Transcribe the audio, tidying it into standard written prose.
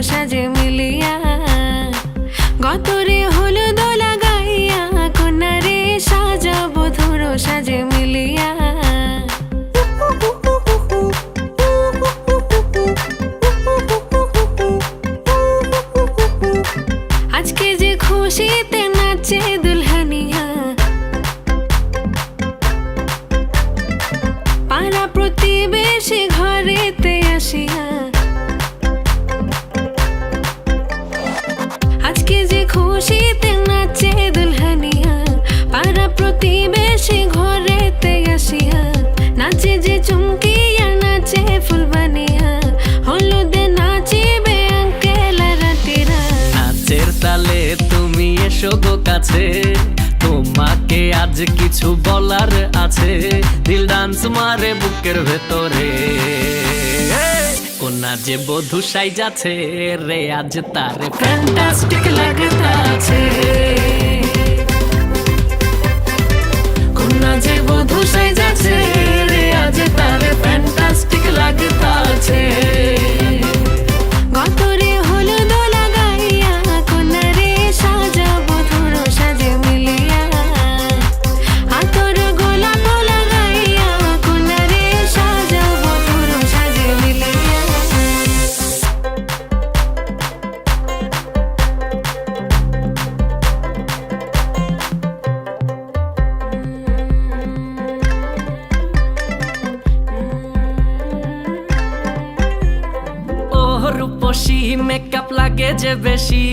সাজে মিলিয়া গতরে হলুদ লাগাইয়া কন্যারে সাজাবো ধুর সাজে মিলিয়া আজকে যে খুশিতে নাচে দুলহানিয়া পাড়া প্রতিবেশী ঘরেতে আসিয়া আজকে যে খুশিতে নাচে দুলহানিয়া পাড়া প্রতিবেশী ঘরেতে আসিয়া নাচে যে চুমকিয়া নাচে ফুলবানিয়া হলুদে নাচিবে আঙ্কেল রাতিরা নাচের তালে তুমি এসো গো কাছে তোমাকে আজ কিছু বলার আছে দিল ডান্স মারে বুকের ভেতরে কোনা যে বধূ সাইজাছে রে আজ তারে ফ্যান্টাস্টিক লাগতাছে কোনা যে বধূ সাইজাছে রে আজ তারে ফ্যান্টাস্টিক লাগতাছে গতরে হলুদ লাগাইয়া কন্যারে সাজাবো ধুর সাজে মিলিয়া আতর গোলাপ লাগাইয়া কন্যারে সাজাবো ধুর সাজে মিলিয়া রূপসী মেকআপ লাগে যে বেশি